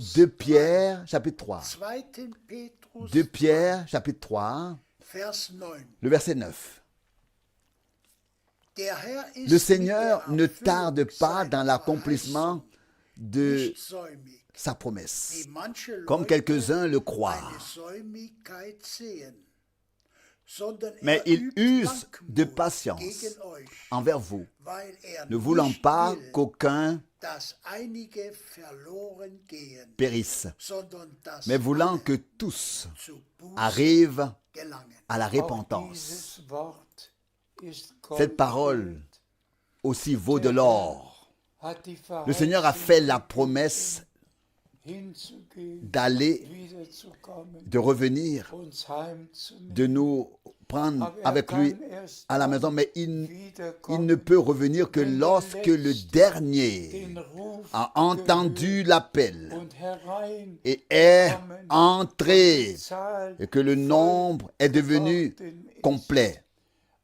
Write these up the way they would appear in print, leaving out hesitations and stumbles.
2 Pierre, chapitre 3. 2. Petrus 2 Pierre, chapitre 3, Vers 9. le verset 9. Der Herr ist Le Seigneur mit ne der tarde Erfüllung pas seiner dans l'accomplissement de nicht säumig, sa wie promesse, manche comme Leute quelques-uns le croient. eine Säumigkeit sehen, sondern Mais er il übt use de Langmut patience gegen euch, envers vous, weil er ne voulant nicht pas will, qu'aucun dass einige verloren gehen, périsse, sondern dass mais voulant alle que tous zu Buße arrivent gelangen. à la Auch repentance. dieses Wort ist Cette parole Gold aussi vaut de l'or. hat die Le Seigneur a fait la promesse hinzugehen, d'aller, wiederzukommen, de revenir, uns heimzunehmen. de nous prendre Aber avec lui kann erst à la dann maison, mais il ne wiederkommen, peut revenir que lorsque le dernier den Ruf a entendu l'appel und herein et est kommen entré, und die Zahl et que le nombre est devenu geworden ist. complet,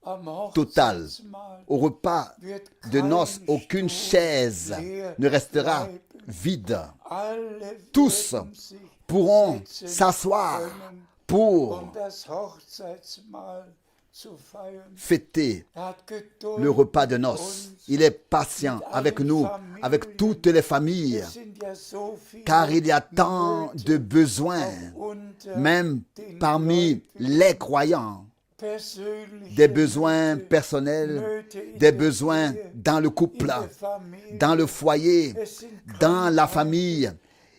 Am total. Hochzeitsmahl Au repas wird de kein noces, aucune Stuhl chaise leer ne restera bleiben. vide. Alle Tous werden sich pourront setzen s'asseoir können, pour das Hochzeitsmahl zu feiern. fêter Er hat Geduld le repas de mit noces. uns. Il est patient avec nous, avec toutes les familles, Es sind ja so viele car il y a tant Nöte, de besoins, auch unter même den parmi Gläubigen, les croyants, persönliche des besoins Nöte, personnels, Nöte in des der besoins Ehe, dans le couple, in der Familie. dans le foyer, Es sind dans la Krankheiten, famille,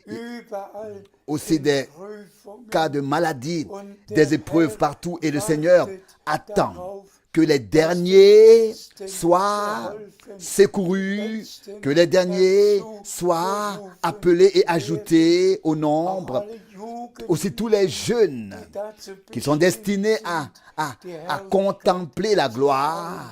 überall aussi sind des Prüfungen. cas de maladie, Und des der épreuves Herr partout. Et le Seigneur wartet attend darauf, que les derniers soient secourus, que les derniers soient appelés et ajoutés au auch nombre. alle Jugendlichen, Aussi tous les jeunes die dazu qui sont bestimmt destinés sind, à contempler la gloire,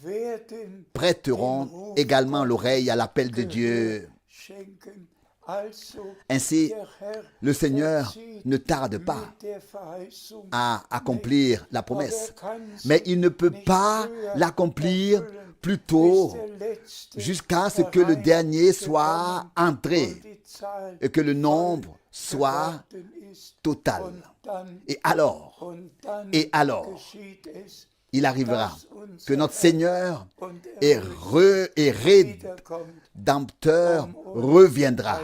werden prêteront également l'oreille à l'appel de Dieu. schenken. Also, Ainsi, der Herr le Seigneur verzieht ne tarde pas mit der Verheißung à accomplir la aber promesse, kann mais sie il ne peut nicht pas früher l'accomplir erfüllen, plus tôt, bis der Letzte jusqu'à ce que le dernier soit hereingekommen entré und die Zahl et que le nombre soit geworden ist. total. Und dann Et alors, geschieht es, il arrivera dass unser que notre Herr Seigneur und et wiederkommt, Rédempteur reviendra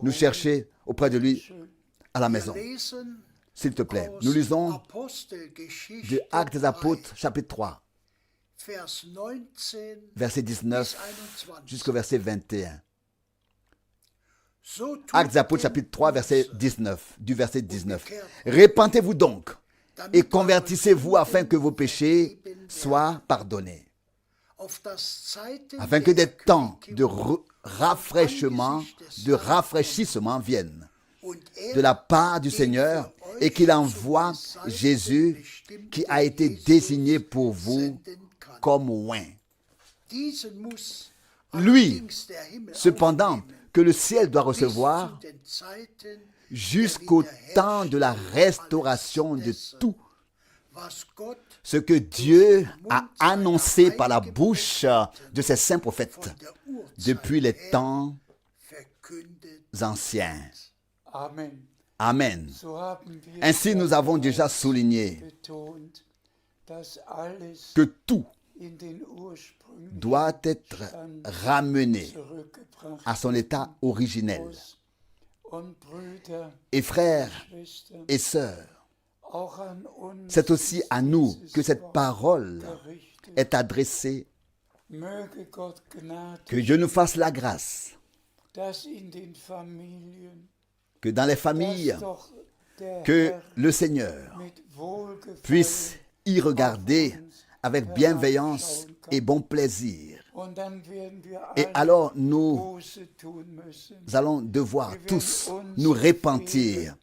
nous chercher auprès de lui à la Wir maison. lesen S'il te plaît, aus nous lisons Apostelgeschichte de Actes des 3, Apôtres, chapitre 3, Vers 19 verset bis 19 21. jusqu'au verset 21. So tut Actes des Apôtres, denn chapitre 3, verset Buße, 19, du verset 19. bekehrt Repentez-vous donc et damit convertissez-vous eure afin que vos péchés Sünden vergeben soient pardonnés, auf das Zeiten afin que des der temps de Erquickung rafraîchissement viennent und de la part du Seigneur et qu'il envoie Jésus qui a été désigné pour vous senden kann. comme oint. Diesen muss Lui, allerdings der Himmel cependant, aufnehmen, que le ciel doit bis zu recevoir den Zeiten jusqu'au temps de la restauration de tout was Gott ce que Dieu a annoncé par la bouche de ses saints prophètes von der Urzeit depuis les her temps verkündet. anciens. Amen. Amen. So haben wir Ainsi, nous avons déjà souligné betont, dass alles que tout in den Ursprung doit être ramené zurückgebracht à son état originel. muss. Und Brüder, Et frères Schwestern, et sœurs, auch an uns c'est aussi à nous que cette parole gerichtet. est adressée. Möge Gott Gnade, Que Dieu nous fasse la grâce, dass in den Familien, que dans les dass familles, doch der que Herr le Seigneur mit Wohlgefallen puisse y regarder avec bienveillance et bon plaisir. und dann werden wir Et alle alors nous Buße tun müssen, allons devoir tous nous repentir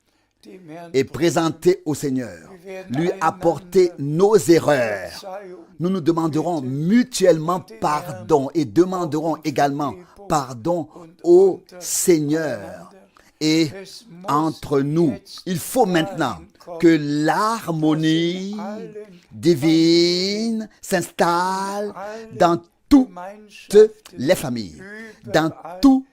dem Herrn et présenter au Seigneur, lui apporter nos erreurs. Verzeihung. Nous nous demanderons mutuellement pardon et demanderons également pardon au Seigneur. Et entre nous, il faut maintenant que l'harmonie divine s'installe dans toutes les familles, dans toutes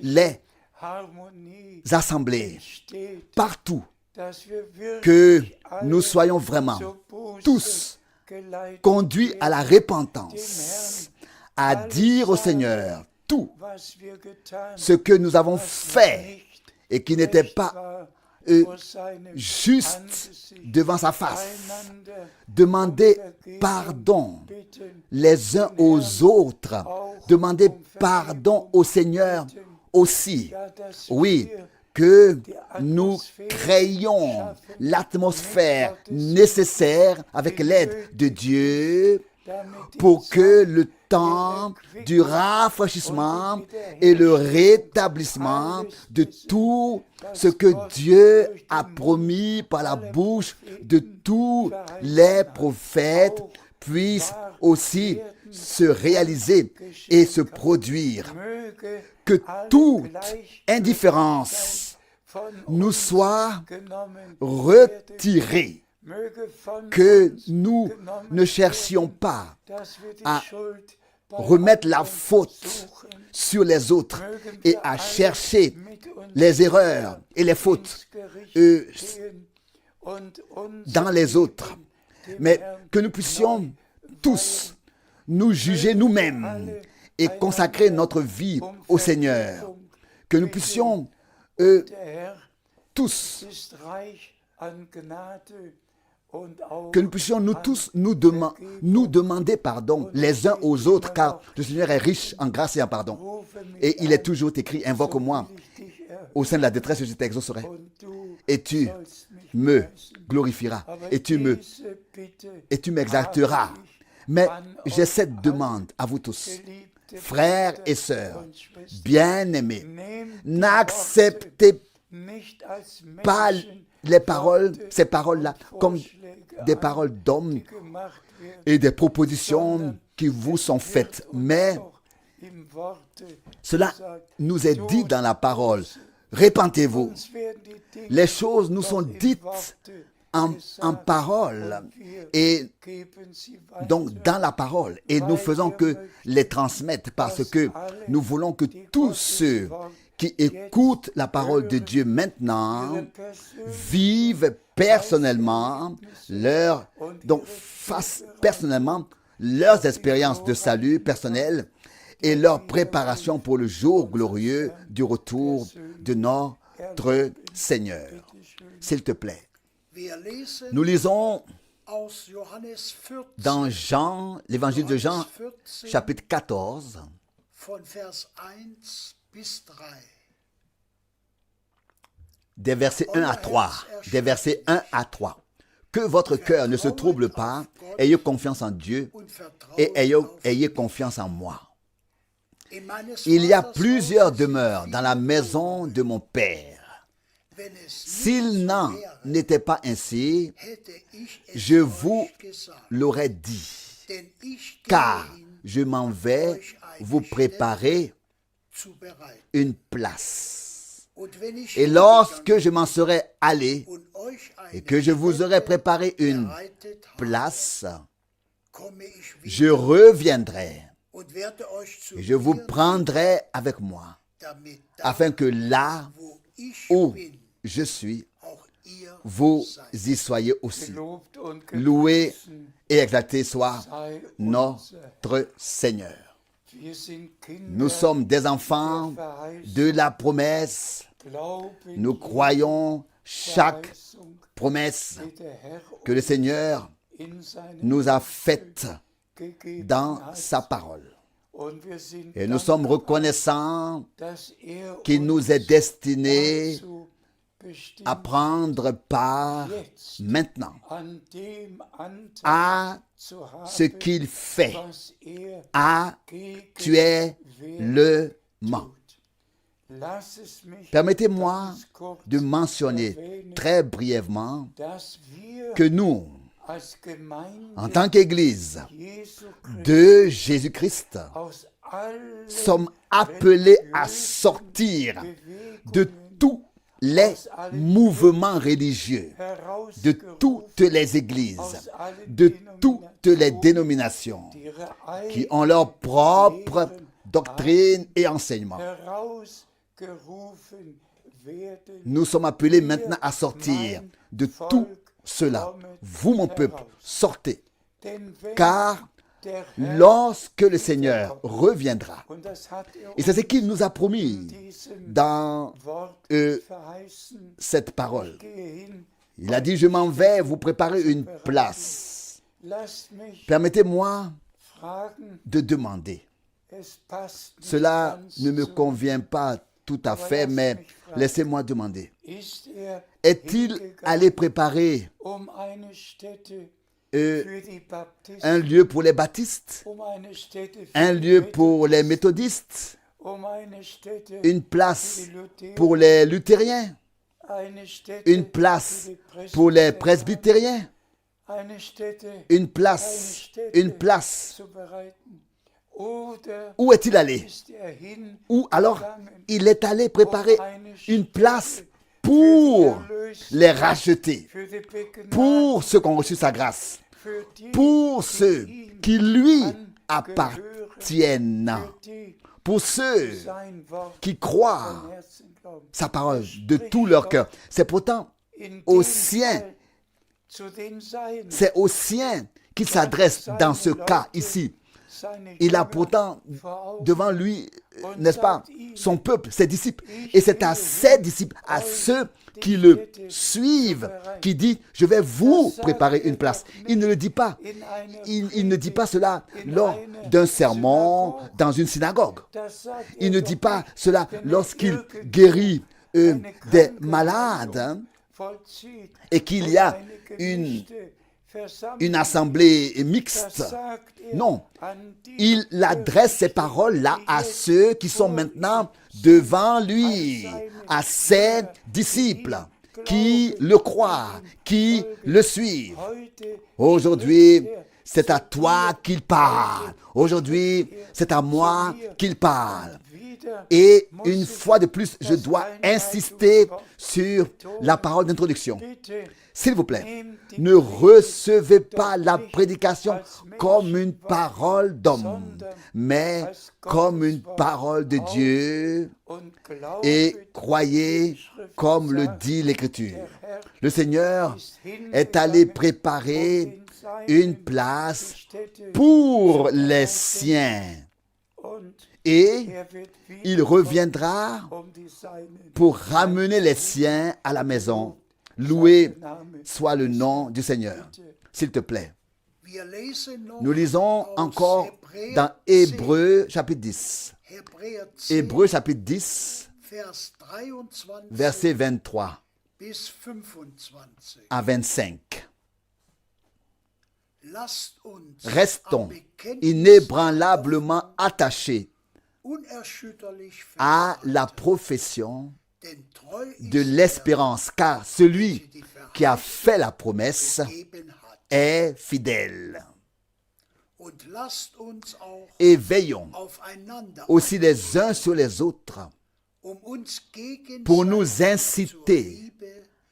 les Harmonie assemblées, entsteht, partout, dass wir que wirklich alle nous soyons vraiment zur Buße tous geleitet conduits à la werden, repentance, à dire au Seigneur tout was wir getan, ce que nous avons was fait nicht et qui n'était recht pas war vor seinem juste Angesicht, devant sa face. einander Demandez pardon bitten, les uns aux autres. Demandez pardon au Seigneur aussi. ja, dass Oui, wir que nous créions l'atmosphère nécessaire avec l'aide de Dieu damit die pour que Zeit le temps du rafraîchissement et le rétablissement de tout ce que Dieu a promis par la bouche de tous les prophètes puisse aussi se réaliser et se produire. möge Que alle toute Gleichgültigkeit indifférence von nous uns soit genommen retirée, möge von que uns nous genommen ne cherchions pas dass wir die à Schuld bei remettre la anderen faute suchen, sur les autres mögen et wir à alle chercher mit uns les erreurs et les fautes ins Gericht gehen und unser dans les autres, Leben dem mais Herrn que nous puissions tous nous juger nous-mêmes et consacrer notre vie au Seigneur, que nous puissions der Herr tous, ist reich an Gnade und auch que nous puissions nous tous nous demander pardon les uns aux autres, car le Seigneur est riche en grâce et en pardon. rufe mich Et il est toujours écrit, invoque-moi, will ich dich erhören au sein de la détresse, je t'exaucerai. und du Et tu sollst mich me preisen. glorifieras, Aber et tu diese Bitte m'exalteras. habe ich Mais an j'ai euch cette demande à vous tous, geliebte frères Brüder et sœurs, und Schwestern. bien-aimés, Nehmt die n'acceptez Worte nicht als pas Menschen les paroles, Worte ces paroles-là, und comme Vorschläge des an, paroles d'hommes die gemacht werden, et des propositions qui vous sont faites. Mais doch im Worte cela gesagt, nous est dit dans la parole. Répentez-vous. uns werden die Dinge Les choses nous doch sont im dites Worte en gesagt, parole und wir et geben sie weiter. donc dans la parole, et nous faisons que les transmettre parce que nous voulons que tous ceux qui écoutent la parole de Dieu maintenant ihre persönlichen vivent personnellement fassent personnellement leurs expériences de salut personnel et leur préparation pour le jour glorieux du retour de notre Seigneur. S'il te plaît, Wir lesen nous lisons aus Johannes 14, dans Jean, l'évangile de Jean, chapitre 14, von Vers 1 bis 3. des versets 1 à 3. Des versets 1 à 3. Que votre cœur ne se trouble pas, ayez confiance en Dieu Und vertraut et auf ayez confiance en moi. in meines Il y a Vaters plusieurs Haus demeures dans la maison de mon Père. wenn es nicht S'il n'en so wäre, n'était pas ainsi, hätte ich es je euch vous gesagt. l'aurais dit. Denn ich gehe Car hin, je m'en vais vous préparer zu bereiten. une place. Und wenn ich Et lorsque je m'en serai allé und euch et eine que je vous aurai préparé une bereitet habe, place, komme ich je wieder reviendrai und werde euch zu et je vous mir prendrai avec moi, damit da, afin que là wo ich où bin, je suis, auch ihr vous seid. y soyez aussi. Gelobt und Loué gepriesen et exalté soit sei unser. notre Seigneur. Wir sind Kinder Nous sommes des enfants der Verheißung. de la promesse. Glauben Nous croyons chaque Verheißung, promesse die der Herr que le Seigneur in seinem nous a faite gegeben dans hat. sa parole. Und wir sind Et nous sommes dankbar, reconnaissants dass qu'il uns nous est destiné dazu bestimmt, à prendre part maintenant an dem Anteil à zu haben, ce qu'il fait was actuellement. Lass es mich Permettez-moi ganz kurz de mentionner erwähnen, très brièvement dass wir que nous, als Gemeinde en tant qu'Église Jesu Christi de Jésus-Christ, aus allen sommes appelés à sortir de tous les mouvements religieux, de toutes les églises, de toutes les dénominations qui ont leur propre doctrine et enseignement, gerufen werden, nous sommes appelés maintenant à sortir de tout cela. Vous, mon peuple, sortez. denn wenn Car der Herr, lorsque le Seigneur reviendra, und das hat et c'est ce qu'il nous a promis diesem dans Wort euh, verheißen, cette parole, gehe hin, il a dit, je m'en vais vous préparer une place. lasst mich Permettez-moi fragen, de demander. es passt nicht Cela ganz ne me zu, convient pas tout à fait, mais laissez-moi demander. ist Est-il allé préparer eine Stätte euh, für die Baptisten, un lieu pour les baptistes, eine Stätte für un die lieu pour les méthodistes, eine Stätte une place für die Luther, pour les luthériens, eine Stätte une place pour les presbytériens, eine Stätte une place, zu bereiten. Oder Où est-il allé? ist hin Ou alors, il est allé préparer une place pour les racheter, für die Begnadeten, pour ceux qui ont reçu sa grâce, für die, pour ceux qui lui appartiennent, die pour ceux sein Wort qui croient von Herzen glauben. sa parole de tout leur cœur. C'est pourtant In aux dem siens, Fall zu den Seinen, c'est aux siens qu'il s'adresse dans ce cas ici. seine Il a Jünger pourtant vor Augen. devant lui, n'est-ce pas, son peuple, ses disciples. Et c'est à ses disciples, à ceux qui le suivent, qui dit, je vais vous préparer une place. Il ne le dit pas. In einer Il ne dit pas cela lors d'un sermon dans une synagogue. Das sagt Il ne dit pas cela lorsqu'il guérit des malades, hein, vollzieht et qu'il y a eine une gemischte Versammlung. une assemblée Das mixte. sagt Non, an die il adresse ces paroles-là à ceux qui sont maintenant devant lui, à ses disciples, qui le croient, qui le suivent. heute Aujourd'hui, c'est à toi qu'il parle. Aujourd'hui, c'est à moi qu'il parle. wieder Et une fois de plus, je dois insister sur la parole d'introduction. bitte S'il vous plaît, ne recevez pas la prédication comme une parole d'homme, mais comme une parole de Dieu, und glaubet, et croyez comme le dit l'Écriture. Le Seigneur est allé préparer une place pour les siens, und et wird wieder il reviendra die Seinen. pour ramener les siens à la maison. Loué soit le nom du Seigneur. S'il te plaît. Wir lesen noch Nous lisons aus encore Hebräer dans 10, Hébreux chapitre 10. Hebräer 10, Hébreux chapitre 10, Vers 23 versets 23 bis 25. à 25. Lasst uns Restons am Bekenntnis inébranlablement attachés unerschütterlich à festhalten, la profession denn treu de ist l'espérance, car celui qui a fait la promesse er, gegeben hat. est fidèle. Und lasst uns auch Et veillons aufeinander aussi les uns sur les autres uns gegenseitig pour nous zur inciter Liebe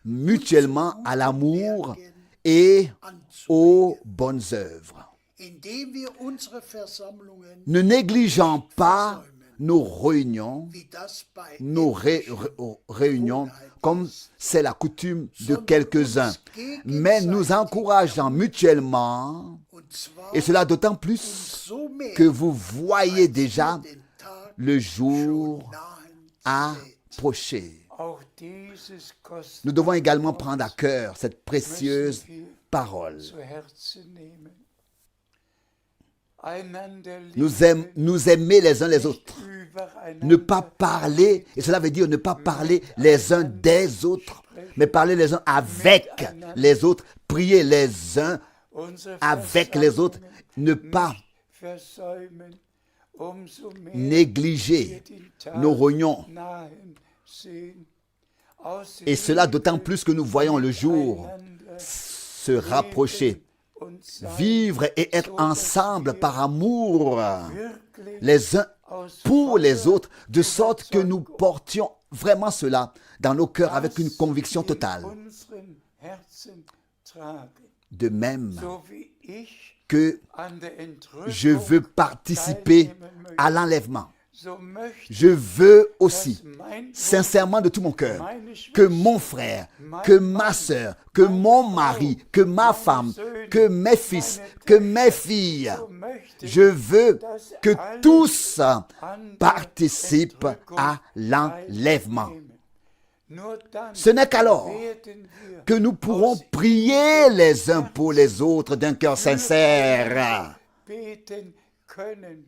mutuellement à l'amour et aux bonnes œuvres, indem wir unsere Versammlungen, ne négligeant pas nos réunions, wie das bei nos réunions, comme c'est la coutume de quelques-uns, mais nous encourageant mutuellement, und zwar et cela d'autant plus so mehr que vous voyez déjà den Tag le jour nahen seht. approcher. Auch dieses kostet Nous devons également prendre à cœur cette précieuse parole. zu Herzen nehmen. Einander Nous aimer les uns les autres. übereinander Ne pas parler, et cela veut dire ne pas parler les uns des autres, mais parler les uns avec les autres, prier les uns unsere avec les autres, ne pas versäumen, umso mehr négliger nos réunions. nahen sehen. Aus Et cela d'autant plus que nous voyons le jour se rapprocher. und sein Vivre et être ensemble par amour wirklich les uns aus pour les autres, de sorte que nous portions vraiment cela dans nos cœurs avec une conviction totale. unseren Herzen tragen. De même So wie ich que an der je Entrückung veux participer à l'enlèvement, so möchte je veux dass aussi, mein Bruder, sincèrement de tout mon cœur, meine que Schwester, mon frère, que ma sœur, que mon mari, que ma femme, que mes fils, que mes filles, so möchte je veux dass que alle tous an der participent Entrückung à l'enlèvement. teilnehmen. Nur dann Ce n'est qu'alors werden wir que nous pourrons prier les uns pour les autres d'un cœur sincère, beten können,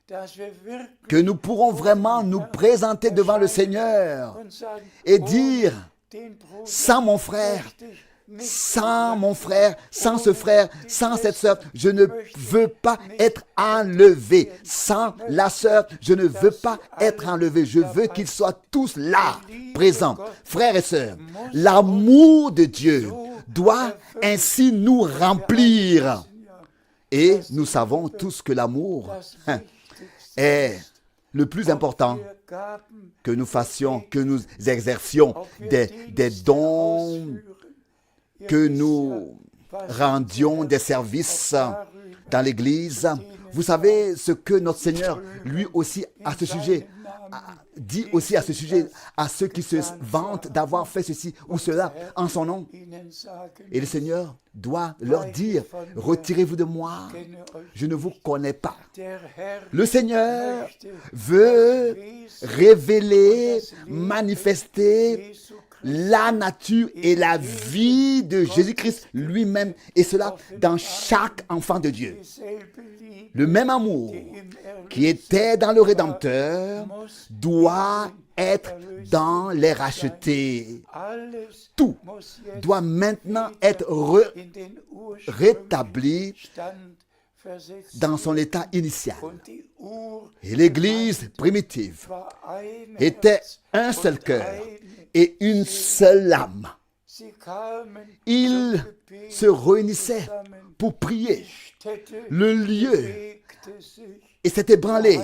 dass wir wirklich que nous pourrons vraiment nous présenter devant le Seigneur und sagen, et dire, den Bruder sans mon frère, möchte ich nicht sans mon frère, sans ce frère, sans cette sœur, je ne veux pas être enlevé. Sans la sœur, je ne veux pas être enlevé. Je veux qu'ils soient tous là, présents. Frères et sœurs, l'amour de Dieu doit ainsi nous remplir. Et nous savons tous que l'amour das Wichtigste est le plus important wir Gaben que nous fassions, que nous exercions des dons, que nous rendions des services dans l'Église. Vous savez ce que notre Seigneur, lui aussi, à ce sujet, dit aussi à ce sujet, à ceux qui se vantent d'avoir fait ceci ou cela en son nom. ihnen sagen, Et le Seigneur doit leur dire, retirez-vous de moi, je ne vous connais pas. der Herr Le Seigneur möchte veut révéler, manifester Jesu Christi la nature et la vie de Jésus-Christ lui-même, et cela dans chaque enfant de Dieu. dieselbe Liebe Le même amour im qui était dans le Rédempteur muss doit être dans les rachetés. alles Tout muss jetzt doit maintenant être in den ursprünglichen rétabli Stand versetzt dans son état initial. und die Ur Et l'Église primitive war ein était Herz un seul und cœur eine et une seule âme. Sie kamen Ils zum Gebet se réunissaient zusammen. pour prier. Stätte Le lieu bewegte sich, et s'est ébranlé.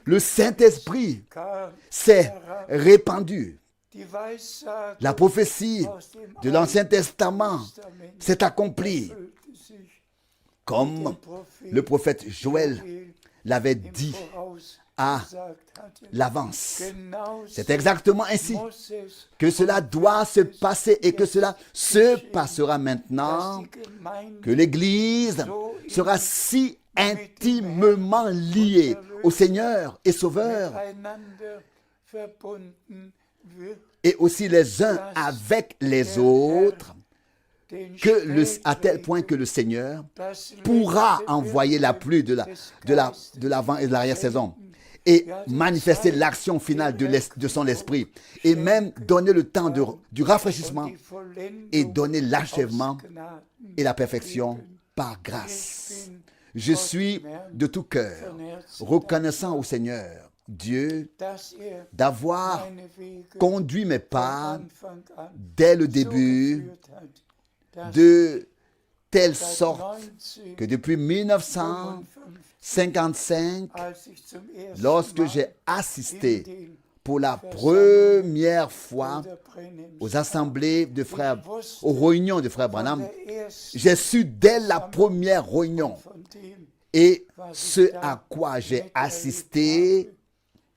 Le Saint-Esprit kam s'est répandu. die Weissage La prophétie aus dem de l'Ancien Testament Testament s'est accomplie erfüllte sich, comme le prophète Joël l'avait dit voraus à gesagt hatte. l'avance. Genau C'est exactement ainsi muss es, que cela doit se passer et que cela se passera maintenant, die Gemeinde que l'Église sera si intimement liée au Seigneur et Sauveur, miteinander verbunden wird, et aussi les uns avec les autres, den à tel point que le Seigneur das pourra letzte envoyer la pluie de l'avant et de l'arrière-saison et manifester l'action finale de son esprit et même donner le temps du rafraîchissement die Vollendung et donner l'achèvement aus Gnaden. et la perfection par grâce. Je suis de tout cœur reconnaissant au Seigneur, Dieu, Dass d'avoir meine Wege conduit mes von pas Anfang an dès le so début geführt hat, dass de telle seit sorte que depuis 1955, als ich zum ersten lorsque Mal j'ai assisté den pour la première fois Bruder Brenhem aux assemblées de frères, aux réunions de frères Branham, der ersten j'ai su dès la première réunion von dem, et ce à quoi j'ai assisté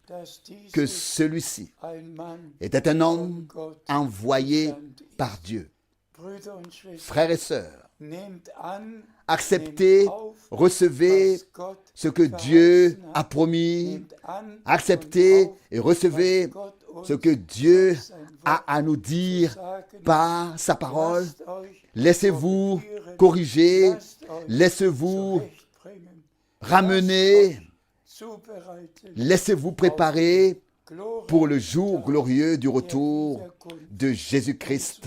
dass dies que celui-ci ein Mann, était un homme envoyé par Dieu. Brüder und Schwestern, Frères et sœurs, nehmt an, acceptez, nehmt auf, recevez was Gott ce que Dieu verheißen a hat. promis, Nehmt an acceptez und auf, et recevez was Gott uns ce que Dieu durch sein a Wort à nous dire sagen. par sa parole. Lasst euch Laissez-vous korrigieren, corriger, lasst euch laissez-vous zurechtbringen, ramener, zubereiten, laissez-vous préparer Gloria pour le jour glorieux du retour de Jésus-Christ,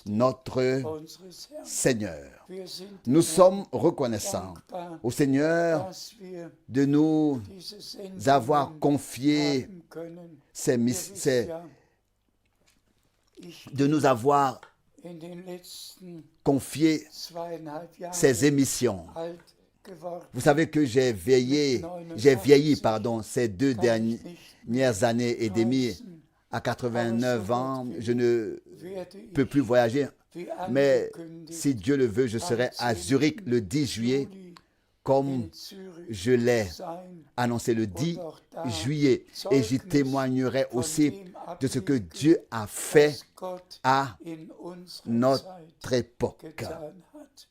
notre unseres Herrn. Seigneur. Wir sind Nous sommes reconnaissants dankbar, au Seigneur dass wir de nous diese Sendung avoir confié haben können. ces Ihr miss- wisst ces- ja, ich de nous avoir in den letzten confié 2,5 Jahren ces émissions. alt geworden. Vous savez que j'ai vieilli, ces deux dernières années et demie. À 89 ans, je ne Werde peux ich, plus voyager. wie Mais angekündigt, si Dieu le veut, je serai à Zurich le 10 juillet, Juli comme in Zürich je l'ai sein annoncé le 10 und auch da juillet. Et j'y Zeugnis témoignerai von aussi dem de ce que ablegen, Dieu a fait was Gott à in unserer notre Zeit époque. getan hat.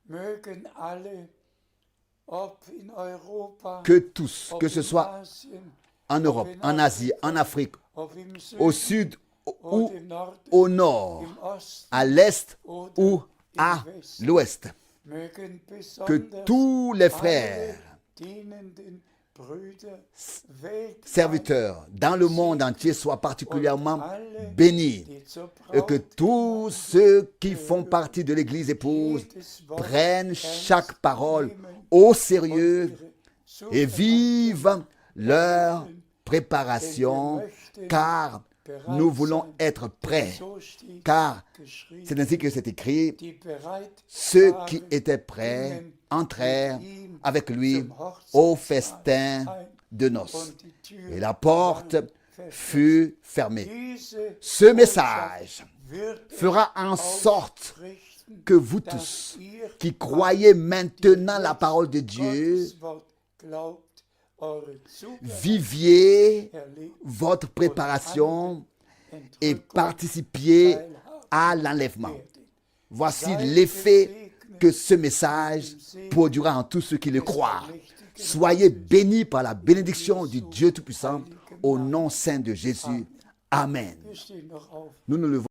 Mögen alle, ob in Europa, Que tous, ob que ce in soit Asien, en Europe, ob in en Asie, en Afrika, Afrique, ob im au Süden sud oder ou im Norden, au nord, im Osten à l'est oder ou im à Westen, l'ouest, mögen que besonders tous les alle frères, dienenden Brüder weltweit serviteurs dans le monde entier soient particulièrement und alle, bénis, die zur et que tous Brautgemeinde ceux qui font partie de l'Église épouse jedes Wort prennent chaque ernst parole nehmen au und sérieux ihre et vivent leur Denn wir préparation, möchten car bereit nous voulons sein, être denn prêts, so steht car geschrieben, c'est ainsi que c'est écrit, die bereit ceux waren, qui étaient prêts gingen entrèrent mit ihm avec lui zum au Hochzeitsmahl festin ein, de noces, und die Tür et la porte war verschlossen. fut fermée. Diese Ce message wird es fera en sorte ausrichten, que vous dass tous ihr qui croyez maintenant la parole de Dieu Gottes Wort glaubt, eure Zubereitung viviez erlebt votre préparation et Entrückung participiez teilhaben à l'enlèvement. werden. Voici Seid l'effet gesegnet que ce message produira en tous ceux qui le croient. Soyez bénis par la bénédiction du Dieu Tout-Puissant au nom saint de Jésus. Amen. Wir stehen noch auf. Nous nous levons.